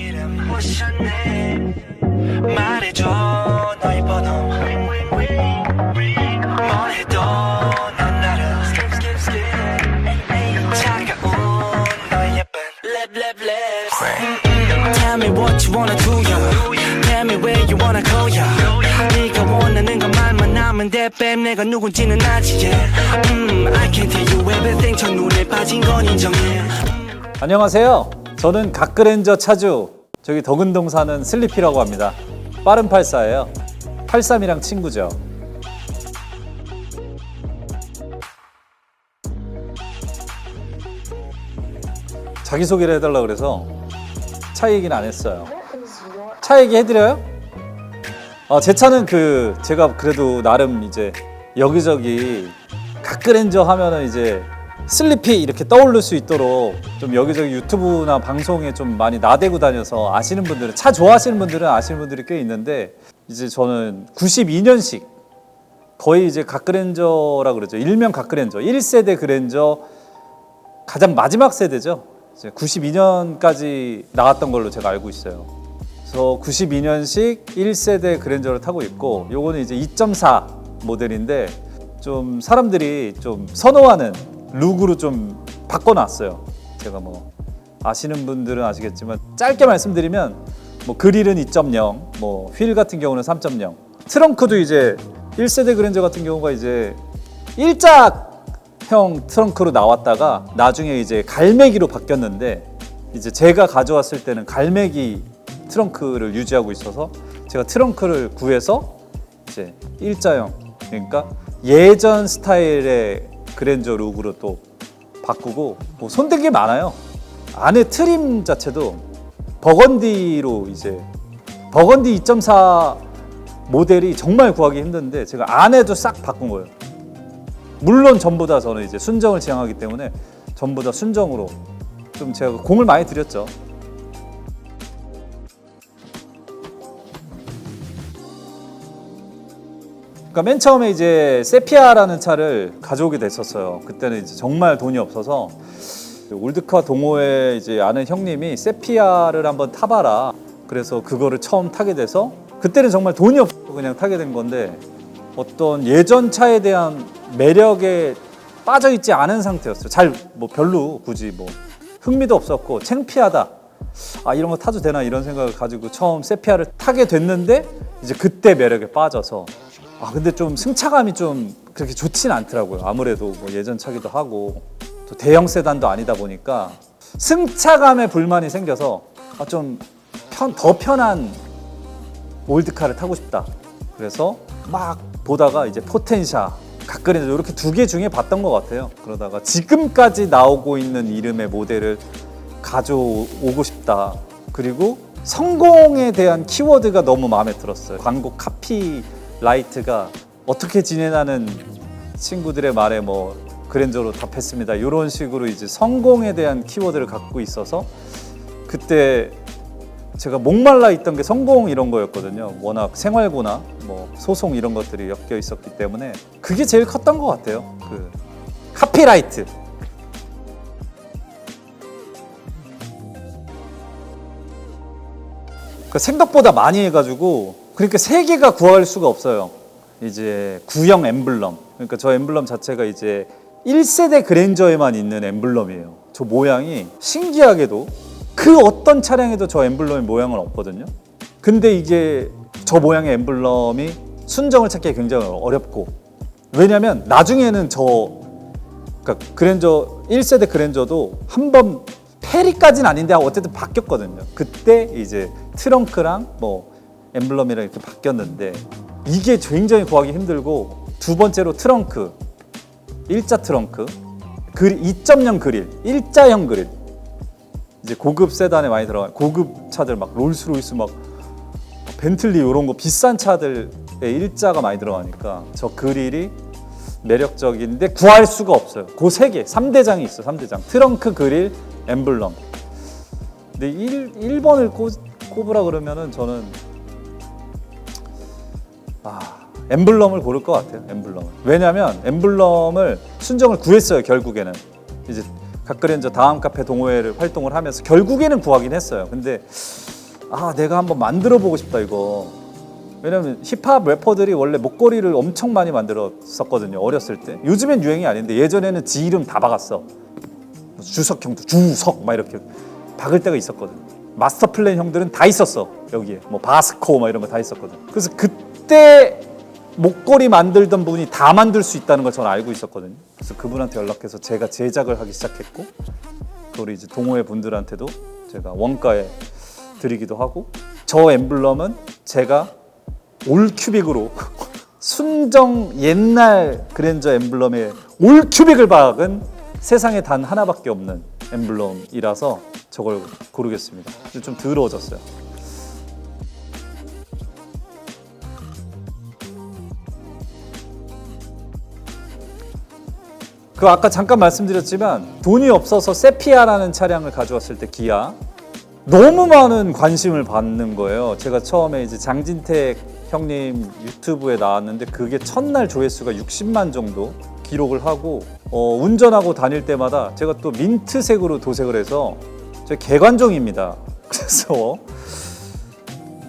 이름 오셨네 말해줘 너의 번호 뭘 해도 넌 나를 차가운 너의 예쁜 랩 Tell me what you wanna do yeah Tell me where you wanna go yeah 네가 원하는 건 말만 하면 돼 뱀 내가 누군지는 아직 yeah I can tell you everything 첫눈에 빠진 건 인정해 안녕하세요. 저는 갓그랜저 차주 저기 덕은동 사는 슬리피라고 합니다. 빠른 84예요. 83이랑 친구죠. 자기소개를 해달라고 그래서 차 얘기는 안 했어요. 차 얘기 해드려요? 제 차는 제가 그래도 나름 이제 여기저기 갓그랜저 하면은 이제 슬리피 이렇게 떠오를 수 있도록 좀 여기저기 유튜브나 방송에 좀 많이 나대고 다녀서 아시는 분들은, 차 좋아하시는 분들은 아시는 분들이 꽤 있는데, 이제 저는 92년식 거의 이제 갓그랜저라 그러죠. 일명 갓그랜저 1세대 그랜저 가장 마지막 세대죠. 이제 92년까지 나왔던 걸로 제가 알고 있어요. 그래서 92년식 1세대 그랜저를 타고 있고, 요거는 이제 2.4 모델인데 좀 사람들이 좀 선호하는 룩으로 좀 바꿔놨어요. 제가 뭐 아시는 분들은 아시겠지만 짧게 말씀드리면 뭐 그릴은 2.0, 뭐 휠 같은 경우는 3.0, 트렁크도 이제 1세대 그랜저 같은 경우가 이제 일자형 트렁크로 나왔다가 나중에 이제 갈매기로 바뀌었는데, 이제 제가 가져왔을 때는 갈매기 트렁크를 유지하고 있어서 제가 트렁크를 구해서 이제 일자형, 그러니까 예전 스타일의 그랜저 룩으로 또 바꾸고, 뭐 손댄 게 많아요. 안에 트림 자체도 버건디로, 이제 버건디 2.4 모델이 정말 구하기 힘든데 제가 안에도 싹 바꾼 거예요. 물론 전부 다 저는 이제 순정을 지향하기 때문에 전부 다 순정으로 좀 제가 공을 많이 들였죠. 그러니까 맨 처음에 이제 세피아라는 차를 가져오게 됐었어요. 그때는 이제 정말 돈이 없어서 올드카 동호회 이제 아는 형님이 세피아를 한번 타봐라. 그래서 그거를 처음 타게 돼서, 그때는 정말 돈이 없어서 그냥 타게 된 건데, 어떤 예전 차에 대한 매력에 빠져 있지 않은 상태였어요. 잘 뭐 별로 굳이 뭐 흥미도 없었고 창피하다. 이런 거 타도 되나 이런 생각을 가지고 처음 세피아를 타게 됐는데, 이제 그때 매력에 빠져서 근데 좀 승차감이 좀 그렇게 좋진 않더라고요. 아무래도 뭐 예전 차기도 하고 또 대형 세단도 아니다 보니까 승차감에 불만이 생겨서 좀 더 편한 올드카를 타고 싶다. 그래서 막 보다가 이제 포텐샤, 갓그랜저 이렇게 두 개 중에 봤던 것 같아요. 그러다가 지금까지 나오고 있는 이름의 모델을 가져오고 싶다. 그리고 성공에 대한 키워드가 너무 마음에 들었어요. 광고 카피 라이트가 어떻게 지내나는 친구들의 말에 뭐 그랜저로 답했습니다. 이런 식으로 이제 성공에 대한 키워드를 갖고 있어서, 그때 제가 목말라 있던 게 성공 이런 거였거든요. 워낙 생활고나 뭐 소송 이런 것들이 엮여 있었기 때문에 그게 제일 컸던 것 같아요. 그 카피라이트. 생각보다 많이 해가지고, 그러니까 세 개가 구할 수가 없어요. 이제 구형 엠블럼. 그러니까 저 엠블럼 자체가 이제 1세대 그랜저에만 있는 엠블럼이에요. 저 모양이 신기하게도 그 어떤 차량에도 저 엠블럼의 모양은 없거든요. 근데 이게 저 모양의 엠블럼이 순정을 찾기가 굉장히 어렵고, 왜냐면 나중에는 그러니까 그랜저 1세대 그랜저도 한번 페리까지는 아닌데 어쨌든 바뀌었거든요. 그때 이제 트렁크랑 뭐 엠블럼이랑 이렇게 바뀌었는데, 이게 굉장히 구하기 힘들고, 두 번째로 트렁크, 일자 트렁크, 2.0 그릴, 일자형 그릴. 이제 고급 세단에 많이 들어가요. 고급 차들 막 롤스로이스 막 벤틀리 이런 거 비싼 차들에 일자가 많이 들어가니까 저 그릴이 매력적인데 구할 수가 없어요. 그 세 개, 3대장이 있어. 3대장. 트렁크, 그릴, 엠블럼. 근데 1번을 꼽으라 그러면은 저는 엠블럼을 고를 것 같아요. 엠블럼을. 왜냐면 엠블럼을 순정을 구했어요. 결국에는 이제 갓그랜저 다음 카페 동호회를 활동을 하면서 결국에는 구하긴 했어요. 근데 아 내가 한번 만들어 보고 싶다 이거. 왜냐면 힙합 래퍼들이 원래 목걸이를 엄청 많이 만들었었거든요 어렸을 때. 요즘엔 유행이 아닌데 예전에는 지 이름 다 박았어. 주석 형도 주석 막 이렇게 박을 때가 있었거든. 마스터 플랜 형들은 다 있었어 여기에. 뭐 바스코 막 이런 거 다 있었거든. 그래서 그때 목걸이 만들던 분이 다 만들 수 있다는 걸 저는 알고 있었거든요. 그래서 그분한테 연락해서 제가 제작을 하기 시작했고, 그걸 이제 동호회 분들한테도 제가 원가에 드리기도 하고, 저 엠블럼은 제가 올 큐빅으로 순정 옛날 그랜저 엠블럼에 올 큐빅을 박은 세상에 단 하나밖에 없는 엠블럼이라서 저걸 고르겠습니다. 좀 더러워졌어요. 그 아까 잠깐 말씀드렸지만 돈이 없어서 세피아라는 차량을 가져왔을 때 기아 너무 많은 관심을 받는 거예요. 제가 처음에 이제 장진택 형님 유튜브에 나왔는데 그게 첫날 조회수가 60만 정도 기록을 하고 운전하고 다닐 때마다 제가 또 민트색으로 도색을 해서 제 개관종입니다. 그래서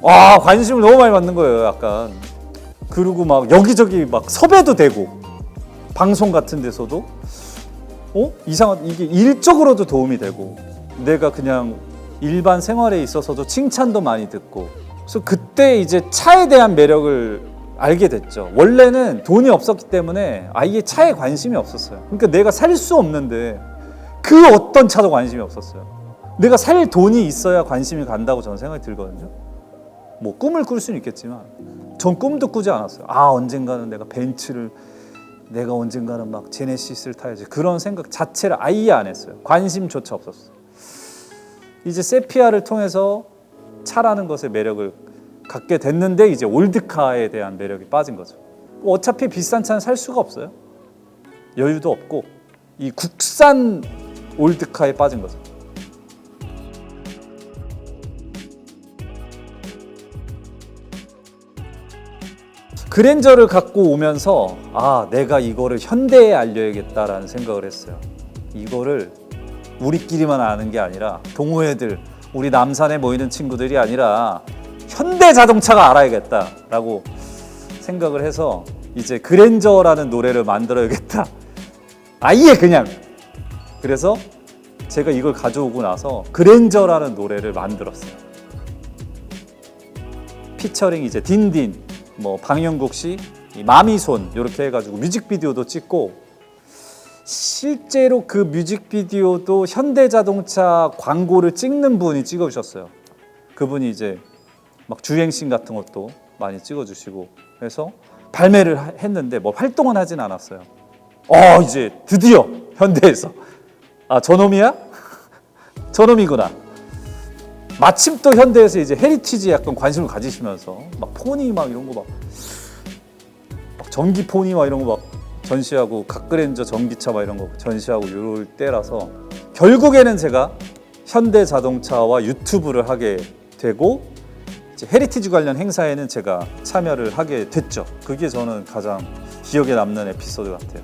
와 관심을 너무 많이 받는 거예요. 약간 그리고 막 여기저기 막 섭외도 되고 방송 같은 데서도 이상한 이게 일적으로도 도움이 되고 내가 그냥 일반 생활에 있어서도 칭찬도 많이 듣고 그래서 그때 이제 차에 대한 매력을 알게 됐죠. 원래는 돈이 없었기 때문에 아예 차에 관심이 없었어요. 그러니까 내가 살 수 없는데 그 어떤 차도 관심이 없었어요. 내가 살 돈이 있어야 관심이 간다고 저는 생각이 들거든요. 뭐 꿈을 꿀 수는 있겠지만 전 꿈도 꾸지 않았어요. 아 언젠가는 내가 벤츠를 내가 언젠가는 막 제네시스를 타야지 그런 생각 자체를 아예 안 했어요. 관심조차 없었어요. 이제 세피아를 통해서 차라는 것의 매력을 갖게 됐는데 이제 올드카에 대한 매력이 빠진 거죠. 어차피 비싼 차는 살 수가 없어요. 여유도 없고 이 국산 올드카에 빠진 거죠. 그랜저를 갖고 오면서 아 내가 이거를 현대에 알려야겠다라는 생각을 했어요. 이거를 우리끼리만 아는 게 아니라 동호회들 우리 남산에 모이는 친구들이 아니라 현대 자동차가 알아야겠다라고 생각을 해서 이제 그랜저라는 노래를 만들어야겠다. 아예 그냥. 그래서 제가 이걸 가져오고 나서 그랜저라는 노래를 만들었어요. 피처링 이제 딘딘 뭐 방영국 씨, 마미손 이렇게 해가지고 뮤직비디오도 찍고 실제로 그 뮤직비디오도 현대자동차 광고를 찍는 분이 찍어주셨어요. 그분이 이제 막 주행씬 같은 것도 많이 찍어주시고 해서 발매를 했는데 뭐 활동은 하진 않았어요. 이제 드디어 현대에서 아 저놈이야? 저놈이구나. 마침 또 현대에서 이제 헤리티지에 약간 관심을 가지시면서 막 포니 막 이런 거 막 전기 포니 막 이런 거 막 전시하고 각그랜저 전기차 막 이런 거 전시하고 이럴 때라서 결국에는 제가 현대 자동차와 유튜브를 하게 되고 이제 헤리티지 관련 행사에는 제가 참여를 하게 됐죠. 그게 저는 가장 기억에 남는 에피소드 같아요.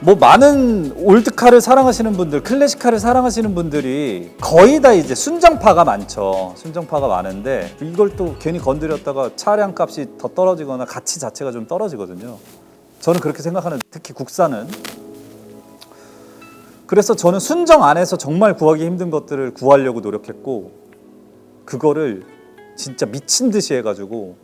뭐 많은 올드카를 사랑하시는 분들, 클래식카를 사랑하시는 분들이 거의 다 이제 순정파가 많죠. 순정파가 많은데 이걸 또 괜히 건드렸다가 차량 값이 더 떨어지거나 가치 자체가 좀 떨어지거든요. 저는 그렇게 생각하는, 특히 국산은. 그래서 저는 순정 안에서 정말 구하기 힘든 것들을 구하려고 노력했고 그거를 진짜 미친 듯이 해가지고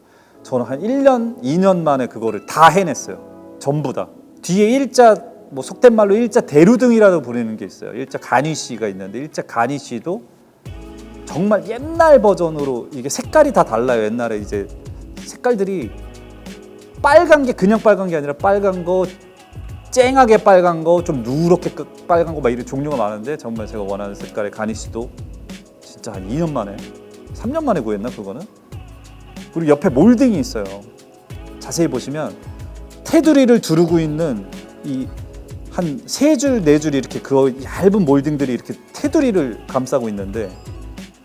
저는 한 1년, 2년 만에 그거를 다 해냈어요. 전부 다. 뒤에 일자 뭐 속된 말로 일자 대루등이라고 부르는 게 있어요. 일자 가니쉬가 있는데 일자 가니쉬도 정말 옛날 버전으로 이게 색깔이 다 달라요. 옛날에 이제 색깔들이 빨간 게 그냥 빨간 게 아니라 빨간 거, 쨍하게 빨간 거, 좀 누렇게 빨간 거 막 이런 종류가 많은데 정말 제가 원하는 색깔의 가니쉬도 진짜 한 2년 만에, 3년 만에 구했나 그거는? 그리고 옆에 몰딩이 있어요. 자세히 보시면 테두리를 두르고 있는 이 한 3줄, 4줄 이렇게 그 얇은 몰딩들이 이렇게 테두리를 감싸고 있는데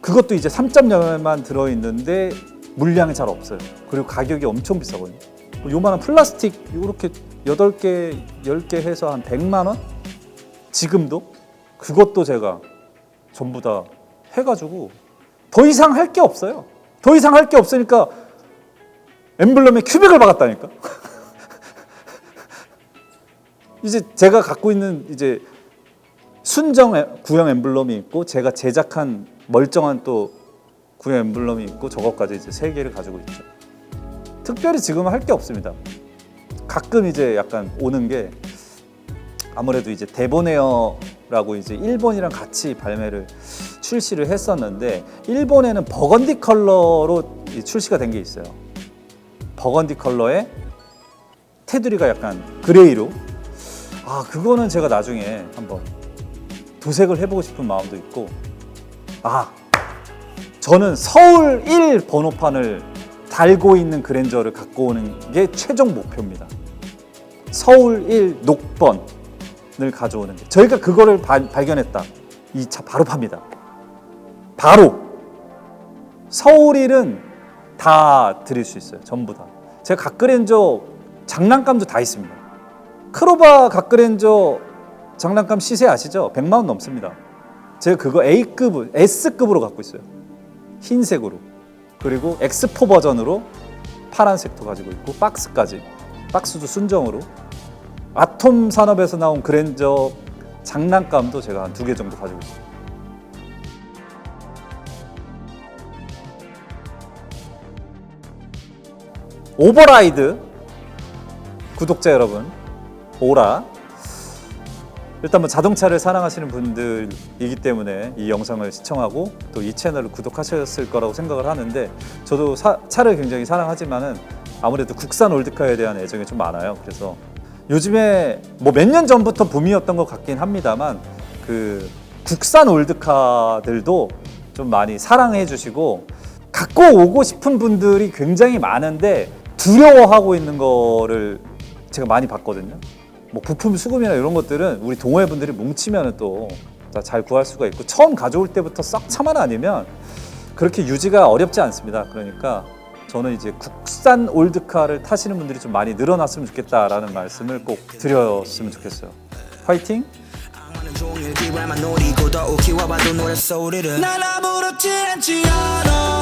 그것도 이제 3.0만 들어있는데 물량이 잘 없어요. 그리고 가격이 엄청 비싸거든요. 요만한 플라스틱 이렇게 8개, 10개 해서 한 100만 원? 지금도 그것도 제가 전부 다 해가지고 더 이상 할 게 없어요. 더 이상 할 게 없으니까 엠블럼에 큐백을 박았다니까. 이제 제가 갖고 있는 이제 순정 구형 엠블럼이 있고 제가 제작한 멀쩡한 또 구형 엠블럼이 있고 저것까지 이제 3개를 가지고 있죠. 특별히 지금은 할 게 없습니다. 가끔 이제 약간 오는 게 아무래도 이제 데보네어라고 이제 일본이랑 같이 발매를 출시를 했었는데 일본에는 버건디 컬러로 출시가 된 게 있어요. 버건디 컬러에 테두리가 약간 그레이로. 그거는 제가 나중에 한번 도색을 해보고 싶은 마음도 있고. 저는 서울 1 번호판을 달고 있는 그랜저를 갖고 오는 게 최종 목표입니다. 서울 1 녹번을 가져오는 게. 저희가 그거를 발견했다. 이 차 바로 팝니다. 바로 서울 1은 다 드릴 수 있어요. 전부 다. 제가 각그랜저 장난감도 다 있습니다. 크로바 각그랜저 장난감 시세 아시죠? 100만 원 넘습니다. 제가 그거 A급, S급으로 갖고 있어요. 흰색으로. 그리고 X4 버전으로 파란색도 가지고 있고 박스까지. 박스도 순정으로. 아톰 산업에서 나온 그랜저 장난감도 제가 한 2개 정도 가지고 있어요. 오버라이드 구독자 여러분, 오라. 일단 뭐 자동차를 사랑하시는 분들이기 때문에 이 영상을 시청하고 또 이 채널을 구독하셨을 거라고 생각을 하는데, 저도 차를 굉장히 사랑하지만은 아무래도 국산 올드카에 대한 애정이 좀 많아요. 그래서 요즘에 뭐 몇 년 전부터 붐이었던 것 같긴 합니다만 그 국산 올드카들도 좀 많이 사랑해 주시고 갖고 오고 싶은 분들이 굉장히 많은데 두려워하고 있는 거를 제가 많이 봤거든요. 뭐 부품 수급이나 이런 것들은 우리 동호회 분들이 뭉치면 또 잘 구할 수가 있고, 처음 가져올 때부터 썩 차만 아니면 그렇게 유지가 어렵지 않습니다. 그러니까 저는 이제 국산 올드카를 타시는 분들이 좀 많이 늘어났으면 좋겠다라는 말씀을 꼭 드렸으면 좋겠어요. 화이팅! 난 아무렇지 않지 않아